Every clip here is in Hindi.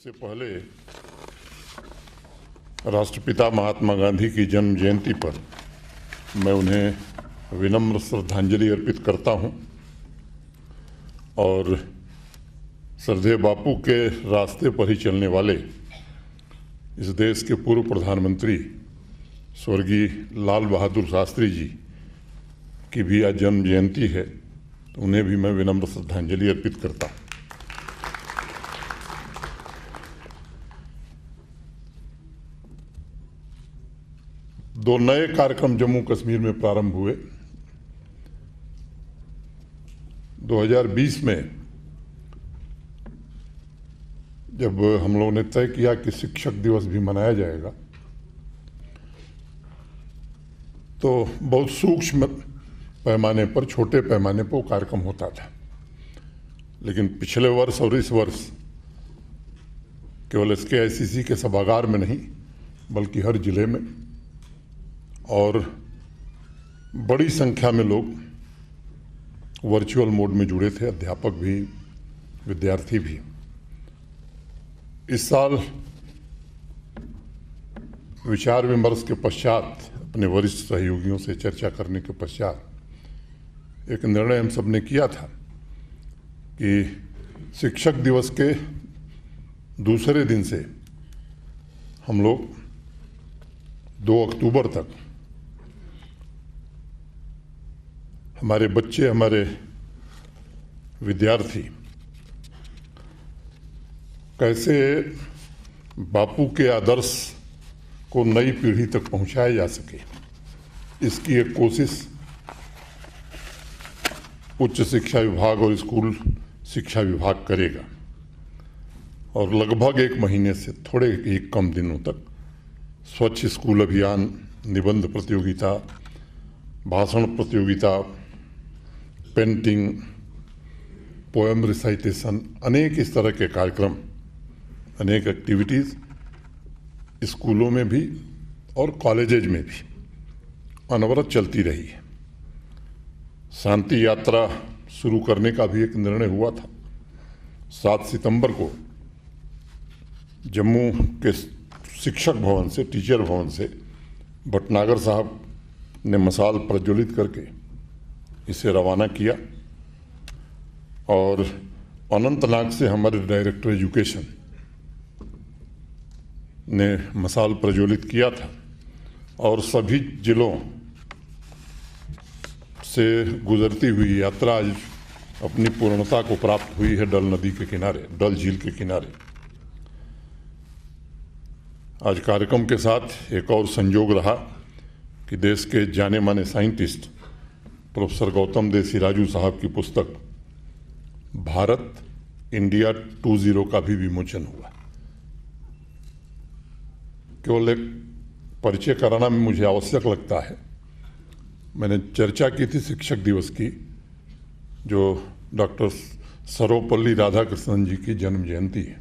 सबसे पहले राष्ट्रपिता महात्मा गांधी की जन्म जयंती पर मैं उन्हें विनम्र श्रद्धांजलि अर्पित करता हूं और श्रद्धेय बापू के रास्ते पर ही चलने वाले इस देश के पूर्व प्रधानमंत्री स्वर्गीय लाल बहादुर शास्त्री जी की भी आज जन्म जयंती है, तो उन्हें भी मैं विनम्र श्रद्धांजलि अर्पित करता हूं। दो नए कार्यक्रम जम्मू कश्मीर में प्रारंभ हुए। 2020 में जब हम लोगों ने तय किया कि शिक्षक दिवस भी मनाया जाएगा, तो बहुत सूक्ष्म पैमाने पर, छोटे पैमाने पर वो कार्यक्रम होता था। लेकिन पिछले वर्ष और इस वर्ष केवल SKICC के सभागार में नहीं बल्कि हर जिले में और बड़ी संख्या में लोग वर्चुअल मोड में जुड़े थे, अध्यापक भी, विद्यार्थी भी। इस साल विचार विमर्श के पश्चात, अपने वरिष्ठ सहयोगियों से चर्चा करने के पश्चात एक निर्णय हम सब ने किया था कि शिक्षक दिवस के दूसरे दिन से हम लोग 2 अक्टूबर तक हमारे बच्चे, हमारे विद्यार्थी कैसे बापू के आदर्श को नई पीढ़ी तक पहुंचाया जा सके, इसकी एक कोशिश उच्च शिक्षा विभाग और स्कूल शिक्षा विभाग करेगा। और लगभग 1 महीने से थोड़े ही कम दिनों तक स्वच्छ स्कूल अभियान, निबंध प्रतियोगिता, भाषण प्रतियोगिता, पेंटिंग, पोएम रिसाइटेशन, अनेक इस तरह के कार्यक्रम, अनेक एक्टिविटीज़ स्कूलों में भी और कॉलेजेज में भी अनवरत चलती रही है। शांति यात्रा शुरू करने का भी एक निर्णय हुआ था। 7 सितंबर को जम्मू के शिक्षक भवन से, टीचर भवन से भटनागर साहब ने मशाल प्रज्वलित करके इसे रवाना किया और अनंतनाग से हमारे डायरेक्टर एजुकेशन ने मशाल प्रज्वलित किया था और सभी जिलों से गुजरती हुई यात्रा आज अपनी पूर्णता को प्राप्त हुई है डल नदी के किनारे, डल झील के किनारे। आज कार्यक्रम के साथ एक और संयोग रहा कि देश के जाने माने साइंटिस्ट प्रोफेसर गौतम देसीराजू साहब की पुस्तक भारत इंडिया 2.0 का भी विमोचन हुआ। केवल एक परिचय कराना में मुझे आवश्यक लगता है। मैंने चर्चा की थी शिक्षक दिवस की, जो डॉक्टर सर्वपल्ली राधाकृष्णन जी की जन्म जयंती है।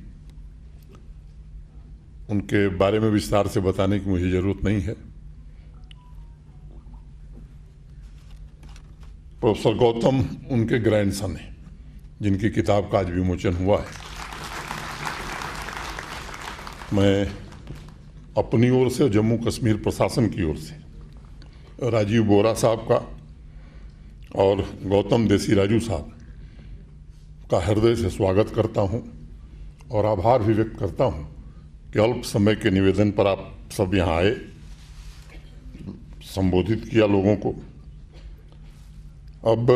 उनके बारे में विस्तार से बताने की मुझे जरूरत नहीं है। प्रोफेसर गौतम उनके ग्रैंडसन हैं, जिनकी किताब का आज विमोचन हुआ है। मैं अपनी ओर से, जम्मू कश्मीर प्रशासन की ओर से राजीव बोरा साहब का और गौतम देसीराजू साहब का हृदय से स्वागत करता हूं और आभार भी व्यक्त करता हूं कि अल्प समय के निवेदन पर आप सब यहाँ आए, संबोधित किया लोगों को। अब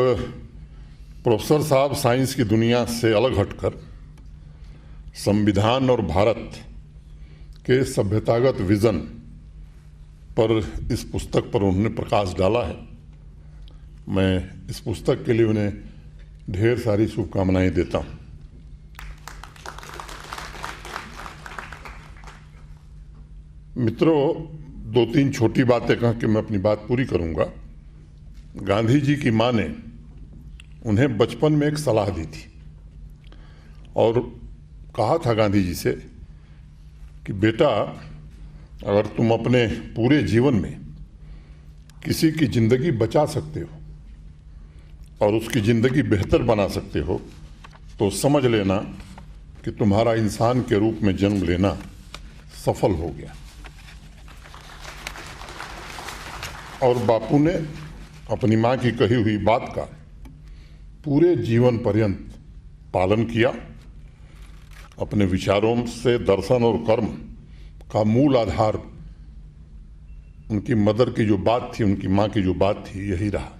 प्रोफेसर साहब साइंस की दुनिया से अलग हटकर संविधान और भारत के सभ्यतागत विजन पर इस पुस्तक पर उन्होंने प्रकाश डाला है। मैं इस पुस्तक के लिए उन्हें ढेर सारी शुभकामनाएं देता हूं। मित्रों, 2-3 छोटी बातें कह के मैं अपनी बात पूरी करूंगा। गांधी जी की मां ने उन्हें बचपन में एक सलाह दी थी और कहा था गांधी जी से कि बेटा, अगर तुम अपने पूरे जीवन में किसी की जिंदगी बचा सकते हो और उसकी जिंदगी बेहतर बना सकते हो, तो समझ लेना कि तुम्हारा इंसान के रूप में जन्म लेना सफल हो गया। और बापू ने अपनी मां की कही हुई बात का पूरे जीवन पर्यंत पालन किया। अपने विचारों से दर्शन और कर्म का मूल आधार उनकी मदर की जो बात थी, उनकी मां की जो बात थी, यही रहा।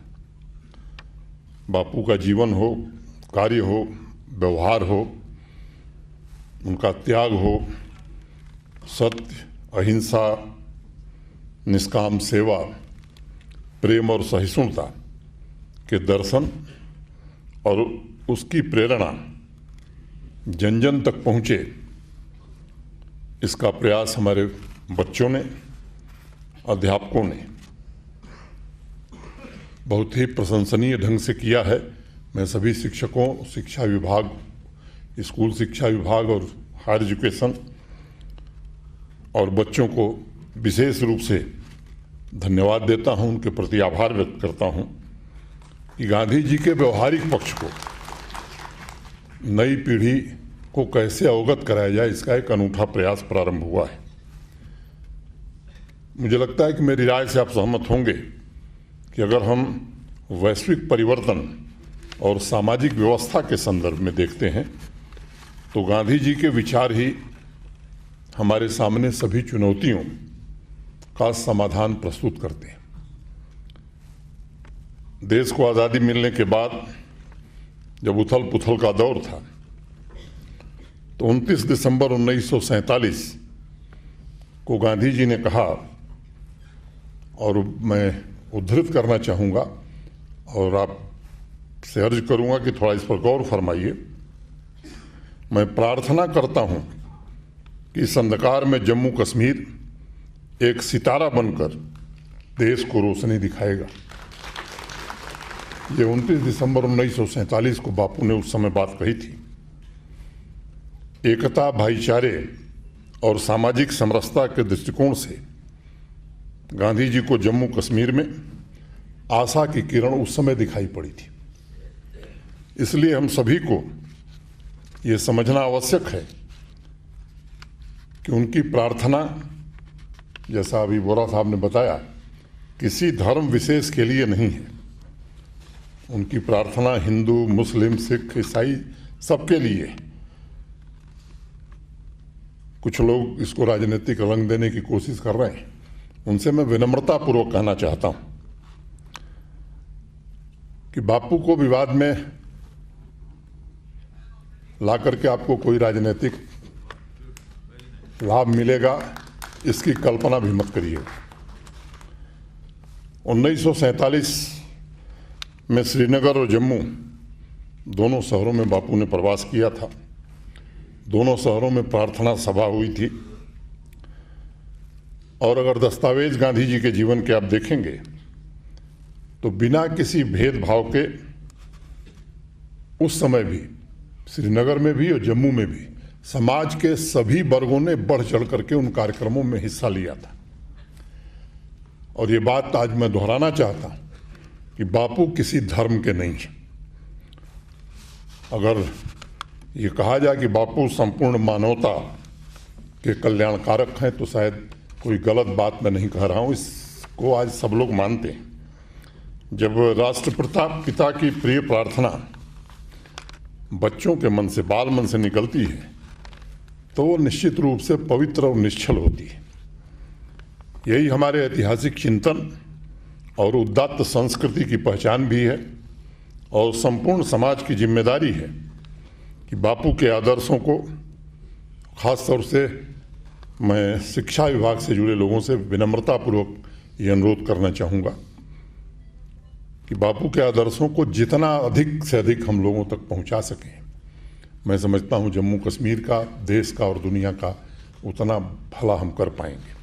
बापू का जीवन हो, कार्य हो, व्यवहार हो, उनका त्याग हो, सत्य, अहिंसा, निष्काम सेवा, प्रेम और सहिष्णुता के दर्शन और उसकी प्रेरणा जन जन तक पहुँचे, इसका प्रयास हमारे बच्चों ने, अध्यापकों ने बहुत ही प्रशंसनीय ढंग से किया है। मैं सभी शिक्षकों, शिक्षा विभाग, स्कूल शिक्षा विभाग और हायर एजुकेशन और बच्चों को विशेष रूप से धन्यवाद देता हूं, उनके प्रति आभार व्यक्त करता हूं कि गांधी जी के व्यवहारिक पक्ष को नई पीढ़ी को कैसे अवगत कराया जाए, इसका एक अनूठा प्रयास प्रारंभ हुआ है। मुझे लगता है कि मेरी राय से आप सहमत होंगे कि अगर हम वैश्विक परिवर्तन और सामाजिक व्यवस्था के संदर्भ में देखते हैं तो गांधी जी के विचार ही हमारे सामने सभी चुनौतियों का समाधान प्रस्तुत करते हैं। देश को आज़ादी मिलने के बाद जब उथल पुथल का दौर था तो 29 दिसंबर 1947 को गांधी जी ने कहा, और मैं उद्धृत करना चाहूँगा और आपसे अर्ज करूँगा कि थोड़ा इस पर गौर फरमाइए। मैं प्रार्थना करता हूँ कि इस अंधकार में जम्मू कश्मीर एक सितारा बनकर देश को रोशनी दिखाएगा। ये 29 दिसंबर 1947 को बापू ने उस समय बात कही थी। एकता, भाईचारे और सामाजिक समरसता के दृष्टिकोण से गांधी जी को जम्मू कश्मीर में आशा की किरण उस समय दिखाई पड़ी थी। इसलिए हम सभी को ये समझना आवश्यक है कि उनकी प्रार्थना, जैसा अभी बोरा साहब ने बताया, किसी धर्म विशेष के लिए नहीं है। उनकी प्रार्थना हिंदू, मुस्लिम, सिख, ईसाई सबके लिए है। कुछ लोग इसको राजनीतिक रंग देने की कोशिश कर रहे हैं, उनसे मैं विनम्रतापूर्वक कहना चाहता हूं कि बापू को विवाद में ला करके आपको कोई राजनीतिक लाभ मिलेगा, इसकी कल्पना भी मत करिए। 1947 में श्रीनगर और जम्मू दोनों शहरों में बापू ने प्रवास किया था। दोनों शहरों में प्रार्थना सभा हुई थी। और अगर दस्तावेज गांधी जी के जीवन के आप देखेंगे तो बिना किसी भेदभाव के उस समय भी, श्रीनगर में भी और जम्मू में भी, समाज के सभी वर्गों ने बढ़ चढ़ करके उन कार्यक्रमों में हिस्सा लिया था। और ये बात आज मैं दोहराना चाहता हूं कि बापू किसी धर्म के नहीं है। अगर ये कहा जाए कि बापू संपूर्ण मानवता के कल्याणकारक हैं तो शायद कोई गलत बात मैं नहीं कह रहा हूं, इसको आज सब लोग मानते हैं। जब राष्ट्रपिता पिता की प्रिय प्रार्थना बच्चों के मन से, बाल मन से निकलती है तो वो निश्चित रूप से पवित्र और निश्चल होती है। यही हमारे ऐतिहासिक चिंतन और उदात्त संस्कृति की पहचान भी है और संपूर्ण समाज की जिम्मेदारी है कि बापू के आदर्शों को, खास तौर से मैं शिक्षा विभाग से जुड़े लोगों से विनम्रतापूर्वक ये अनुरोध करना चाहूँगा कि बापू के आदर्शों को जितना अधिक से अधिक हम लोगों तक पहुँचा सकें। मैं समझता हूँ जम्मू कश्मीर का, देश का और दुनिया का उतना भला हम कर पाएंगे।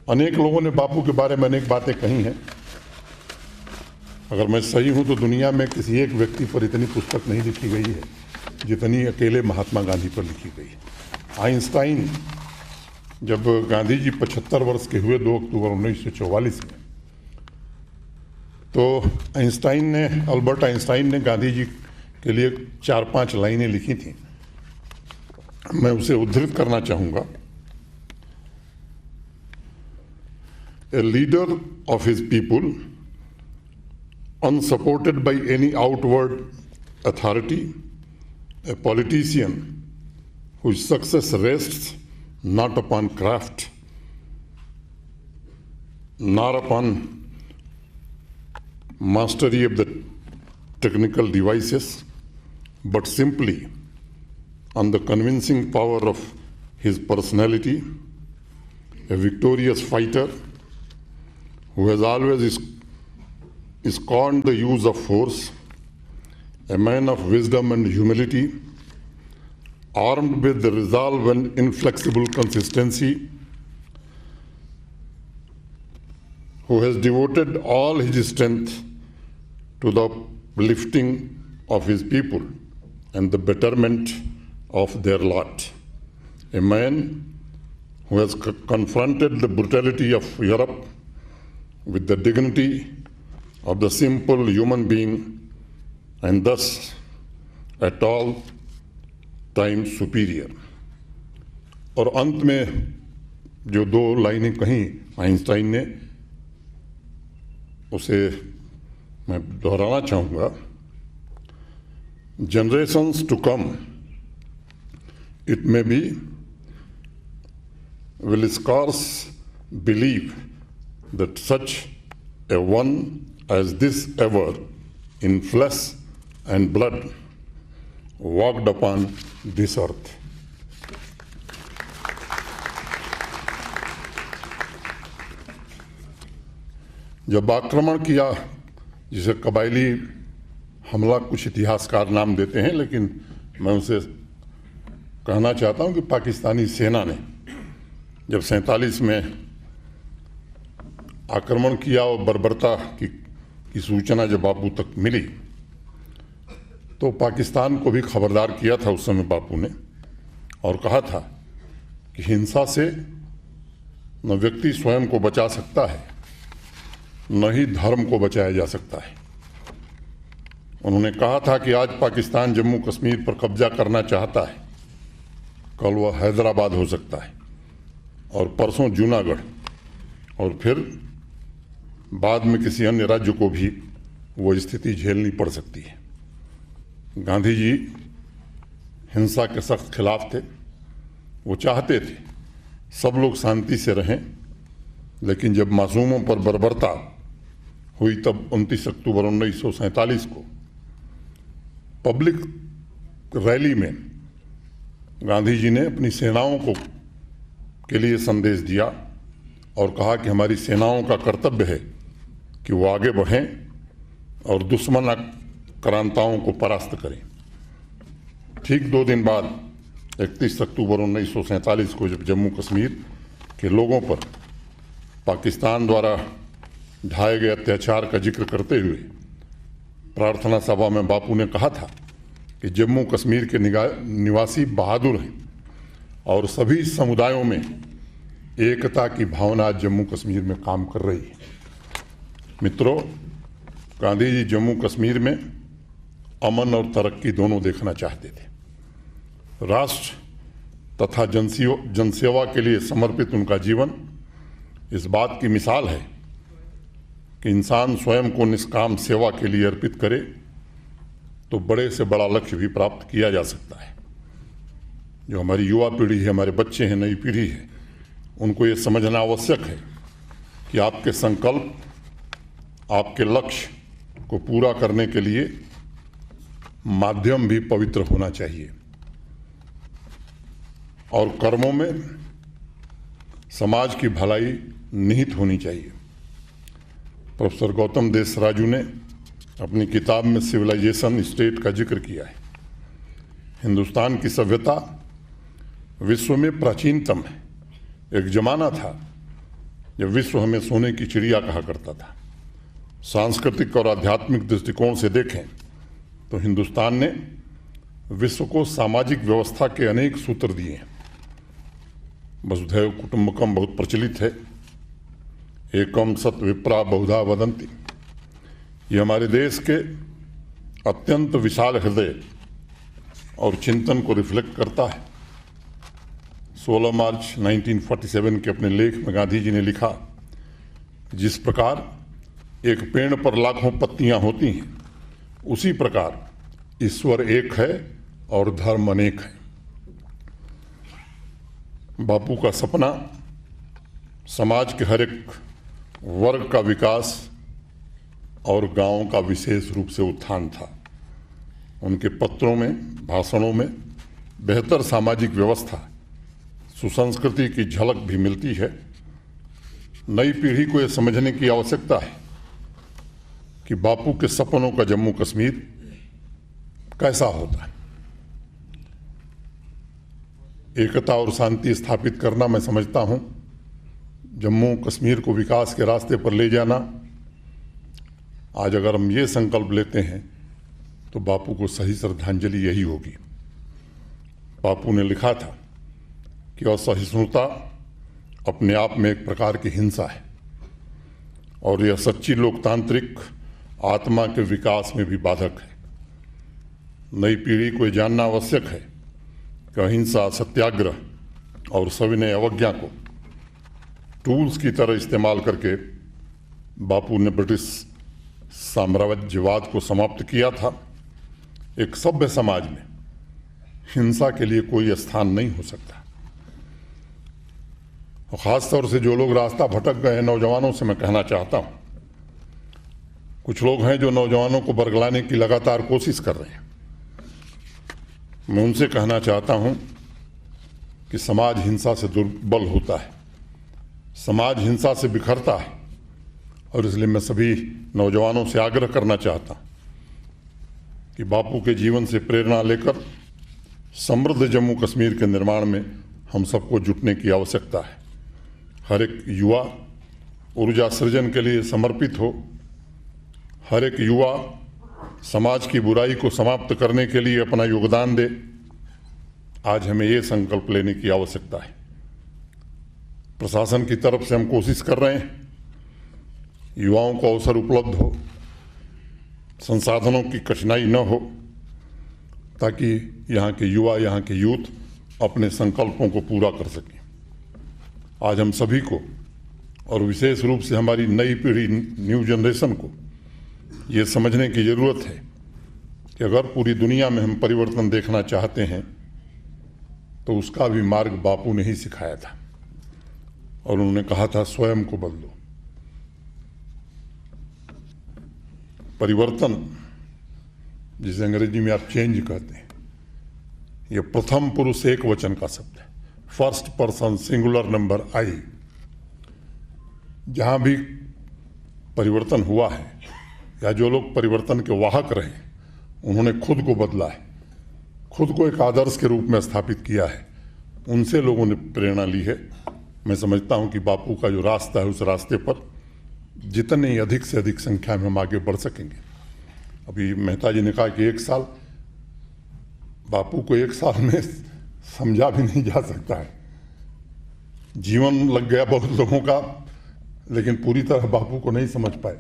अनेक लोगों ने बापू के बारे में अनेक बातें कही हैं। अगर मैं सही हूँ तो दुनिया में किसी एक व्यक्ति पर इतनी पुस्तक नहीं लिखी गई है जितनी अकेले महात्मा गांधी पर लिखी गई है। आइंस्टाइन जब गांधी जी 75 वर्ष के हुए 2 अक्टूबर 1944 में, तो अल्बर्ट आइंस्टाइन ने गांधी जी के लिए 4-5 लाइनें लिखी थी मैं उसे उद्धृत करना चाहूँगा। A leader of his people, unsupported by any outward authority, a politician whose success rests not upon craft, nor upon mastery of the technical devices, but simply on the convincing power of his personality, a victorious fighter who has always scorned the use of force, a man of wisdom and humility, armed with the resolve and inflexible consistency, who has devoted all his strength to the uplifting of his people and the betterment of their lot. A man who has confronted the brutality of Europe with the dignity of the simple human being and thus at all times superior. और अंत में जो दो लाइनें कहीं आइंस्टाइन ने, उसे मैं दोहराना चाहूँगा। Generations to come, it may be, will scarce believe that such a one as this ever in flesh and blood walked upon this earth. जब आक्रमण किया, जिसे कबायली हमला कुछ इतिहासकार नाम देते हैं, लेकिन मैं उसे कहना चाहता हूं कि पाकिस्तानी सेना ने जब 47 में आक्रमण किया और बर्बरता की सूचना जब बापू तक मिली, तो पाकिस्तान को भी खबरदार किया था उस समय बापू ने, और कहा था कि हिंसा से न व्यक्ति स्वयं को बचा सकता है, न ही धर्म को बचाया जा सकता है। उन्होंने कहा था कि आज पाकिस्तान जम्मू कश्मीर पर कब्जा करना चाहता है, कल वह हैदराबाद हो सकता है, और परसों जूनागढ़, और फिर बाद में किसी अन्य राज्य को भी वो स्थिति झेलनी पड़ सकती है। गांधी जी हिंसा के सख्त खिलाफ थे। वो चाहते थे सब लोग शांति से रहें, लेकिन जब मासूमों पर बर्बरता हुई तब 29 अक्टूबर 1947 को पब्लिक रैली में गांधी जी ने अपनी सेनाओं के लिए संदेश दिया और कहा कि हमारी सेनाओं का कर्तव्य है कि वो आगे बढ़ें और दुश्मन आक्रांताओं को परास्त करें। ठीक 2 दिन बाद 31 अक्टूबर 1947 को जब जम्मू कश्मीर के लोगों पर पाकिस्तान द्वारा ढाए गए अत्याचार का जिक्र करते हुए प्रार्थना सभा में बापू ने कहा था कि जम्मू कश्मीर के निवासी बहादुर हैं और सभी समुदायों में एकता की भावना आज जम्मू कश्मीर में काम कर रही है। मित्रों, गांधी जी जम्मू कश्मीर में अमन और तरक्की दोनों देखना चाहते थे। राष्ट्र तथा जनसेवा के लिए समर्पित उनका जीवन इस बात की मिसाल है कि इंसान स्वयं को निष्काम सेवा के लिए अर्पित करे तो बड़े से बड़ा लक्ष्य भी प्राप्त किया जा सकता है। जो हमारी युवा पीढ़ी है, हमारे बच्चे हैं, नई पीढ़ी है, उनको ये समझना आवश्यक है कि आपके संकल्प, आपके लक्ष्य को पूरा करने के लिए माध्यम भी पवित्र होना चाहिए और कर्मों में समाज की भलाई निहित होनी चाहिए। प्रोफेसर गौतम देसराजू ने अपनी किताब में सिविलाइजेशन स्टेट का जिक्र किया है। हिंदुस्तान की सभ्यता विश्व में प्राचीनतम है। एक जमाना था जब विश्व हमें सोने की चिड़िया कहा करता था। सांस्कृतिक और आध्यात्मिक दृष्टिकोण से देखें तो हिंदुस्तान ने विश्व को सामाजिक व्यवस्था के अनेक सूत्र दिए हैं। वसुधैव कुटुंबकम बहुत प्रचलित है। एकम सत विप्रा बहुधा वदंती, ये हमारे देश के अत्यंत विशाल हृदय और चिंतन को रिफ्लेक्ट करता है। 16 मार्च 1947 के अपने लेख में गांधी जी ने लिखा, जिस प्रकार एक पेड़ पर लाखों पत्तियां होती हैं, उसी प्रकार ईश्वर एक है और धर्म अनेक है। बापू का सपना समाज के हर एक वर्ग का विकास और गांवों का विशेष रूप से उत्थान था। उनके पत्रों में, भाषणों में बेहतर सामाजिक व्यवस्था, सुसंस्कृति की झलक भी मिलती है। नई पीढ़ी को यह समझने की आवश्यकता है कि बापू के सपनों का जम्मू कश्मीर कैसा होता है। एकता और शांति स्थापित करना, मैं समझता हूं, जम्मू कश्मीर को विकास के रास्ते पर ले जाना। आज अगर हम ये संकल्प लेते हैं तो बापू को सही श्रद्धांजलि यही होगी। बापू ने लिखा था कि असहिष्णुता अपने आप में एक प्रकार की हिंसा है और यह सच्ची लोकतांत्रिक आत्मा के विकास में भी बाधक है। नई पीढ़ी को यह जानना आवश्यक है कि अहिंसा, सत्याग्रह और सविनय अवज्ञा को टूल्स की तरह इस्तेमाल करके बापू ने ब्रिटिश साम्राज्यवाद को समाप्त किया था। एक सभ्य समाज में हिंसा के लिए कोई स्थान नहीं हो सकता। और खास तौर से जो लोग रास्ता भटक गए हैं, नौजवानों से मैं कहना चाहता हूं, कुछ लोग हैं जो नौजवानों को बरगलाने की लगातार कोशिश कर रहे हैं। मैं उनसे कहना चाहता हूं कि समाज हिंसा से दुर्बल होता है, समाज हिंसा से बिखरता है और इसलिए मैं सभी नौजवानों से आग्रह करना चाहता हूं कि बापू के जीवन से प्रेरणा लेकर समृद्ध जम्मू कश्मीर के निर्माण में हम सबको जुटने की आवश्यकता है। हर एक युवा ऊर्जा सृजन के लिए समर्पित हो, हर एक युवा समाज की बुराई को समाप्त करने के लिए अपना योगदान दे। आज हमें ये संकल्प लेने की आवश्यकता है। प्रशासन की तरफ से हम कोशिश कर रहे हैं, युवाओं को अवसर उपलब्ध हो, संसाधनों की कठिनाई न हो, ताकि यहाँ के युवा, यहाँ के यूथ अपने संकल्पों को पूरा कर सकें। आज हम सभी को और विशेष रूप से हमारी नई पीढ़ी, न्यू जनरेशन को ये समझने की ज़रूरत है कि अगर पूरी दुनिया में हम परिवर्तन देखना चाहते हैं तो उसका भी मार्ग बापू ने ही सिखाया था और उन्होंने कहा था, स्वयं को बदलो। परिवर्तन, जिसे अंग्रेजी में आप चेंज कहते हैं, यह प्रथम पुरुष एक वचन का शब्द है, फर्स्ट पर्सन सिंगुलर नंबर आई। जहां भी परिवर्तन हुआ है या जो लोग परिवर्तन के वाहक रहे, उन्होंने खुद को बदला है, खुद को एक आदर्श के रूप में स्थापित किया है, उनसे लोगों ने प्रेरणा ली है। मैं समझता हूं कि बापू का जो रास्ता है, उस रास्ते पर जितनी अधिक से अधिक संख्या में हम आगे बढ़ सकेंगे। अभी मेहता जी ने कहा कि 1 साल, बापू को 1 साल में समझा भी नहीं जा सकता है। जीवन लग गया बहुत लोगों का, लेकिन पूरी तरह बापू को नहीं समझ पाए।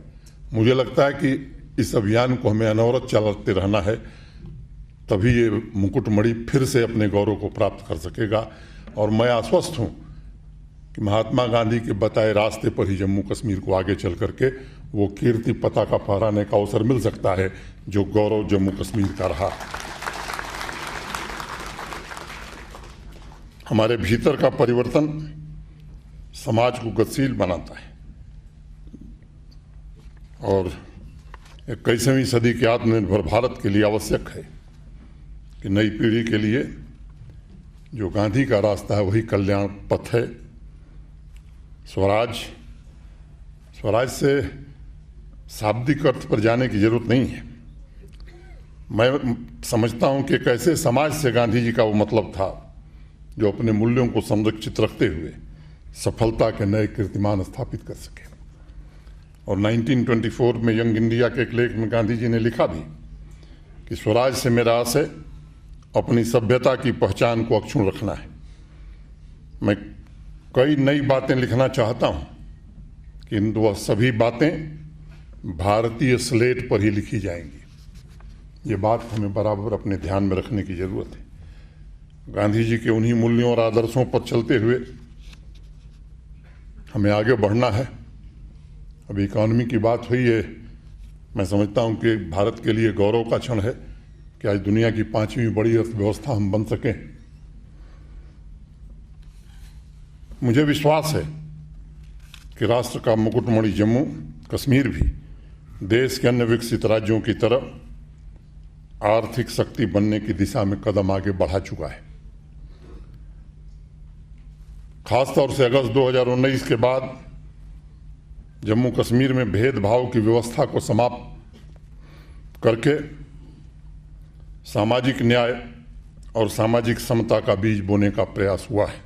मुझे लगता है कि इस अभियान को हमें अनवरत चलाते रहना है, तभी ये मुकुटमणि फिर से अपने गौरव को प्राप्त कर सकेगा। और मैं आश्वस्त हूं कि महात्मा गांधी के बताए रास्ते पर ही जम्मू कश्मीर को आगे चल करके वो कीर्ति पताका फहराने का अवसर मिल सकता है जो गौरव जम्मू कश्मीर का रहा। हमारे भीतर का परिवर्तन समाज को गतिशील बनाता है और 21वीं सदी के आत्मनिर्भर भारत के लिए आवश्यक है कि नई पीढ़ी के लिए जो गांधी का रास्ता है वही कल्याण पथ है। स्वराज से शाब्दिक अर्थ पर जाने की जरूरत नहीं है। मैं समझता हूं कि एक ऐसे समाज से गांधी जी का वो मतलब था जो अपने मूल्यों को संरक्षित रखते हुए सफलता के नए कीर्तिमान स्थापित कर सके। और 1924 में यंग इंडिया के एक लेख में गांधी जी ने लिखा भी कि स्वराज से मेरा आशय अपनी सभ्यता की पहचान को अक्षुण्ण रखना है। मैं कई नई बातें लिखना चाहता हूं, किंतु वह सभी बातें भारतीय स्लेट पर ही लिखी जाएंगी। ये बात हमें बराबर अपने ध्यान में रखने की जरूरत है। गांधी जी के उन्हीं मूल्यों और आदर्शों पर चलते हुए हमें आगे बढ़ना है। अभी इकॉनमी की बात हुई है, मैं समझता हूं कि भारत के लिए गौरव का क्षण है कि आज दुनिया की 5वीं बड़ी अर्थव्यवस्था हम बन सकें। मुझे विश्वास है कि राष्ट्र का मुकुटमणि जम्मू कश्मीर भी देश के अन्य विकसित राज्यों की तरह आर्थिक शक्ति बनने की दिशा में कदम आगे बढ़ा चुका है। खासतौर से अगस्त 2019 के बाद जम्मू कश्मीर में भेदभाव की व्यवस्था को समाप्त करके सामाजिक न्याय और सामाजिक समता का बीज बोने का प्रयास हुआ है।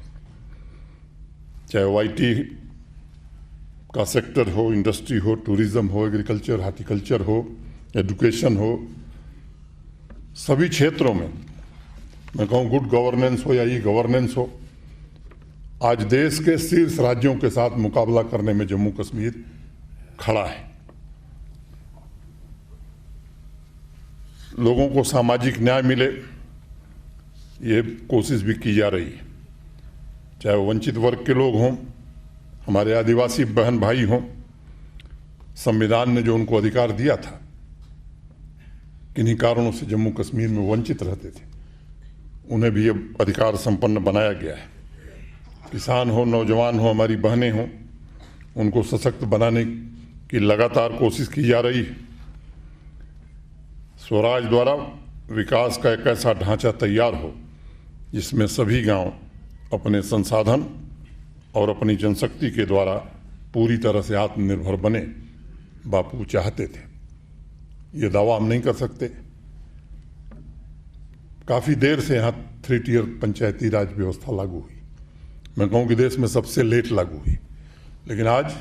चाहे वो IT का सेक्टर हो, इंडस्ट्री हो, टूरिज्म हो, एग्रीकल्चर, हार्टिकल्चर हो, एजुकेशन हो, सभी क्षेत्रों में मैं कहूँ गुड गवर्नेंस हो या ई गवर्नेंस हो, आज देश के शीर्ष राज्यों के साथ मुकाबला करने में जम्मू कश्मीर खड़ा है। लोगों को सामाजिक न्याय मिले, ये कोशिश भी की जा रही है। चाहे वो वंचित वर्ग के लोग हों, हमारे आदिवासी बहन भाई हों, संविधान ने जो उनको अधिकार दिया था, किन्हीं कारणों से जम्मू कश्मीर में वंचित रहते थे, उन्हें भी अब अधिकार संपन्न बनाया गया है। किसान हो, नौजवान हो, हमारी बहनें हों, उनको सशक्त बनाने की लगातार कोशिश की जा रही है। स्वराज द्वारा विकास का एक ऐसा ढांचा तैयार हो जिसमें सभी गांव अपने संसाधन और अपनी जनशक्ति के द्वारा पूरी तरह से आत्मनिर्भर बने, बापू चाहते थे। ये दावा हम नहीं कर सकते। काफ़ी देर से यहाँ 3 टियर पंचायती राज व्यवस्था लागू हुई। मैं कहूँ कि देश में सबसे लेट लागू हुई, लेकिन आज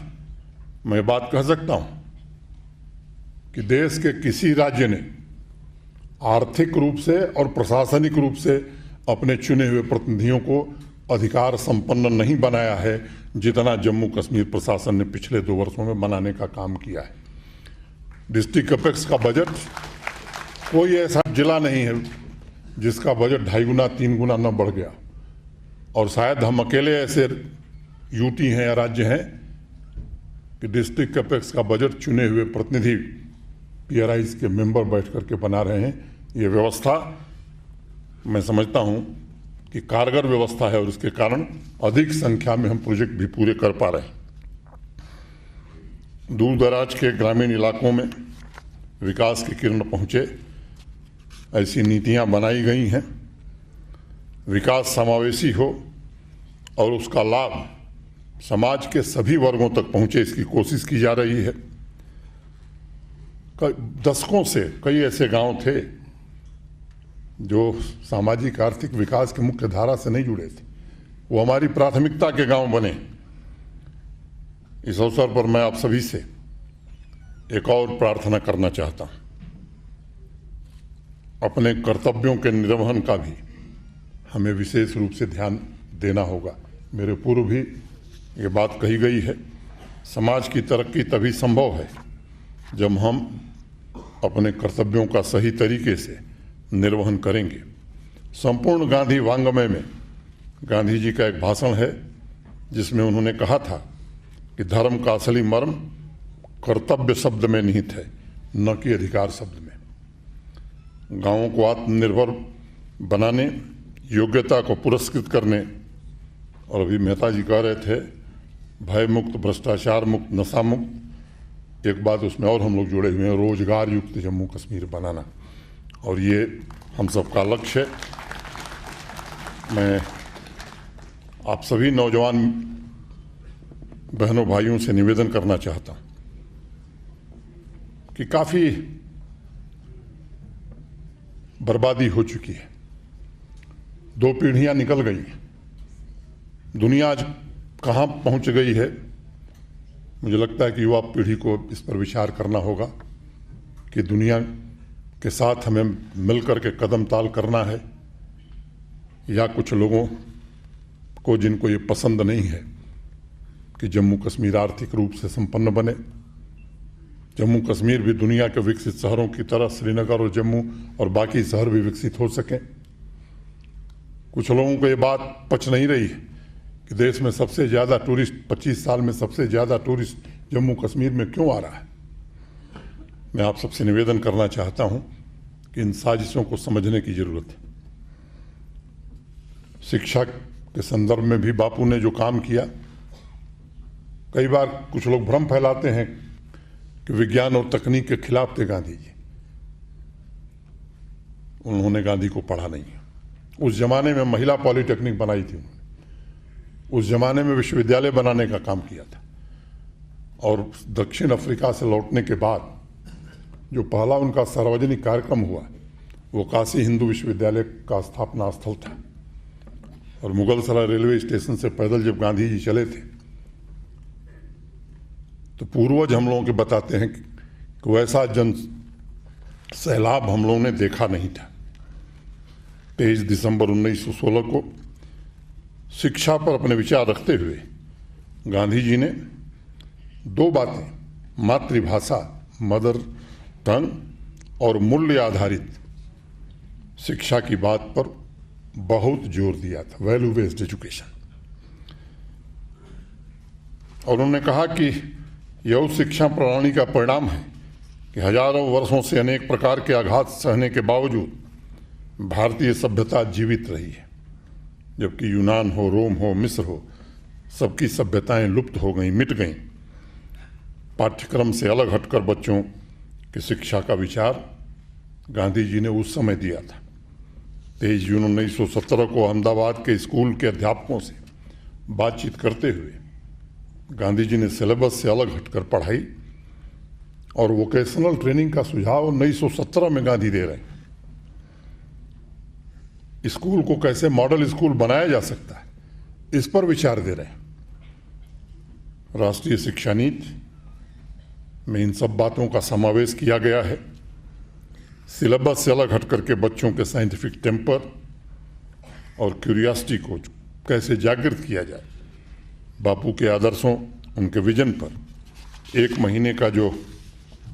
मैं बात कह सकता हूँ कि देश के किसी राज्य ने आर्थिक रूप से और प्रशासनिक रूप से अपने चुने हुए प्रतिनिधियों को अधिकार संपन्न नहीं बनाया है जितना जम्मू कश्मीर प्रशासन ने पिछले 2 वर्षों में बनाने का काम किया है। डिस्ट्रिक्ट अपेक्स का बजट, कोई ऐसा जिला नहीं है जिसका बजट 2.5 गुना 3 गुना न बढ़ गया, और शायद हम अकेले ऐसे यूटी हैं या राज्य हैं कि डिस्ट्रिक्ट अपेक्स का बजट चुने हुए प्रतिनिधि PRIs के मेंबर बैठ करके बना रहे हैं। ये व्यवस्था मैं समझता हूं कि कारगर व्यवस्था है और इसके कारण अधिक संख्या में हम प्रोजेक्ट भी पूरे कर पा रहे हैं। दूर दराज के ग्रामीण इलाकों में विकास की किरण पहुंचे, ऐसी नीतियां बनाई गई हैं। विकास समावेशी हो और उसका लाभ समाज के सभी वर्गों तक पहुंचे, इसकी कोशिश की जा रही है। दशकों से कई ऐसे गांव थे जो सामाजिक आर्थिक विकास की मुख्य धारा से नहीं जुड़े थे, वो हमारी प्राथमिकता के गांव बने। इस अवसर पर मैं आप सभी से एक और प्रार्थना करना चाहता हूं। अपने कर्तव्यों के निर्वहन का भी हमें विशेष रूप से ध्यान देना होगा। मेरे पूर्व भी ये बात कही गई है, समाज की तरक्की तभी संभव है जब हम अपने कर्तव्यों का सही तरीके से निर्वहन करेंगे। संपूर्ण गांधी वांग्मय में गांधी जी का एक भाषण है जिसमें उन्होंने कहा था कि धर्म का असली मर्म कर्तव्य शब्द में निहित है, न कि अधिकार शब्द में। गांवों को आत्मनिर्भर बनाने, योग्यता को पुरस्कृत करने, और अभी मेहता जी कह रहे थे भय मुक्त, भ्रष्टाचार मुक्त, नशा मुक्त, एक बात उसमें और हम लोग जुड़े हुए हैं, रोजगार युक्त जम्मू कश्मीर बनाना, और ये हम सबका लक्ष्य है। मैं आप सभी नौजवान बहनों भाइयों से निवेदन करना चाहता हूं कि काफ़ी बर्बादी हो चुकी है, 2 पीढ़ियां निकल गई हैं, दुनिया आज कहाँ पहुंच गई है। मुझे लगता है कि युवा पीढ़ी को इस पर विचार करना होगा कि दुनिया के साथ हमें मिलकर के कदम ताल करना है, या कुछ लोगों को जिनको ये पसंद नहीं है कि जम्मू कश्मीर आर्थिक रूप से संपन्न बने, जम्मू कश्मीर भी दुनिया के विकसित शहरों की तरह श्रीनगर और जम्मू और बाकी शहर भी विकसित हो सकें। कुछ लोगों को ये बात पच नहीं रही है कि देश में सबसे ज़्यादा टूरिस्ट 25 साल में सबसे ज़्यादा टूरिस्ट जम्मू कश्मीर में क्यों आ रहा है। मैं आप सबसे निवेदन करना चाहता हूं कि इन साजिशों को समझने की जरूरत है। शिक्षा के संदर्भ में भी बापू ने जो काम किया, कई बार कुछ लोग भ्रम फैलाते हैं कि विज्ञान और तकनीक के खिलाफ थे गांधी जी। उन्होंने गांधी को पढ़ा नहीं है। उस जमाने में महिला पॉलिटेक्निक बनाई थी उन्होंने, उस जमाने में विश्वविद्यालय बनाने का काम किया था। और दक्षिण अफ्रीका से लौटने के बाद जो पहला उनका सार्वजनिक कार्यक्रम हुआ वो काशी हिंदू विश्वविद्यालय का स्थापना स्थल था। और मुगलसराय रेलवे स्टेशन से पैदल जब गांधी जी चले थे तो पूर्वज हम लोगों के बताते हैं कि वैसा जन सैलाब हम लोगों ने देखा नहीं था। 23 दिसंबर 1916 को शिक्षा पर अपने विचार रखते हुए गांधी जी ने 2 बातें, मातृभाषा मदर टंग और मूल्य आधारित शिक्षा की बात पर बहुत जोर दिया था, वैल्यू बेस्ड एजुकेशन। और उन्होंने कहा कि यह उस शिक्षा प्रणाली का परिणाम है कि हजारों वर्षों से अनेक प्रकार के आघात सहने के बावजूद भारतीय सभ्यता जीवित रही है। जबकि यूनान हो, रोम हो, मिस्र हो, सबकी सभ्यताएं लुप्त हो गईं, मिट गईं। पाठ्यक्रम से अलग हटकर बच्चों की शिक्षा का विचार गांधी जी ने उस समय दिया था। 23 जून 1917 को अहमदाबाद के स्कूल के अध्यापकों से बातचीत करते हुए गांधी जी ने सिलेबस से अलग हटकर पढ़ाई और वोकेशनल ट्रेनिंग का सुझाव 1917 में गांधी दे रहे हैं। स्कूल को कैसे मॉडल स्कूल बनाया जा सकता है, इस पर विचार दे रहे हैं। राष्ट्रीय शिक्षा नीति में इन सब बातों का समावेश किया गया है। सिलेबस से अलग हट करके बच्चों के साइंटिफिक टेम्पर और क्यूरियोसिटी को कैसे जागृत किया जाए। बापू के आदर्शों, उनके विजन पर 1 महीने का जो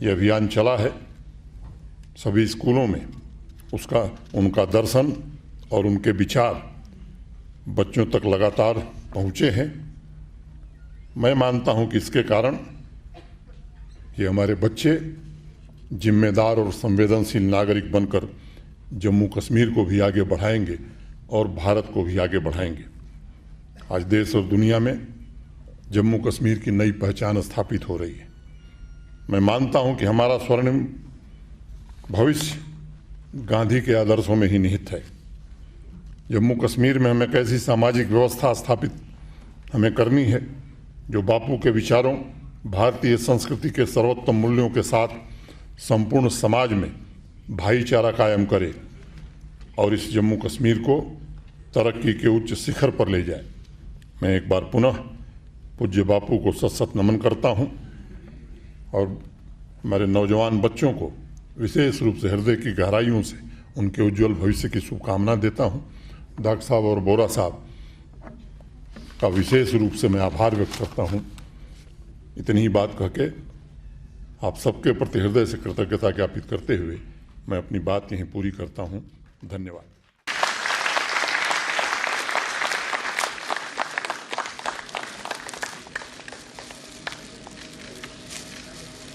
ये अभियान चला है सभी स्कूलों में, उसका उनका दर्शन और उनके विचार बच्चों तक लगातार पहुँचे हैं। मैं मानता हूँ कि इसके कारण ये हमारे बच्चे जिम्मेदार और संवेदनशील नागरिक बनकर जम्मू कश्मीर को भी आगे बढ़ाएंगे और भारत को भी आगे बढ़ाएंगे। आज देश और दुनिया में जम्मू कश्मीर की नई पहचान स्थापित हो रही है। मैं मानता हूं कि हमारा स्वर्णिम भविष्य गांधी के आदर्शों में ही निहित है। जम्मू कश्मीर में हमें कैसी सामाजिक व्यवस्था स्थापित हमें करनी है जो बापू के विचारों, भारतीय संस्कृति के सर्वोत्तम मूल्यों के साथ संपूर्ण समाज में भाईचारा कायम करे और इस जम्मू कश्मीर को तरक्की के उच्च शिखर पर ले जाए। मैं एक बार पुनः पूज्य बापू को सत सत नमन करता हूं और हमारे नौजवान बच्चों को विशेष रूप से हृदय की गहराइयों से उनके उज्जवल भविष्य की शुभकामना देता हूं। डॉक्टर साहब और बोरा साहब का विशेष रूप से मैं आभार व्यक्त करता हूं। इतनी ही बात कह के आप सबके प्रति हृदय से कृतज्ञता ज्ञापित करते हुए मैं अपनी बात यहीं पूरी करता हूं। धन्यवाद।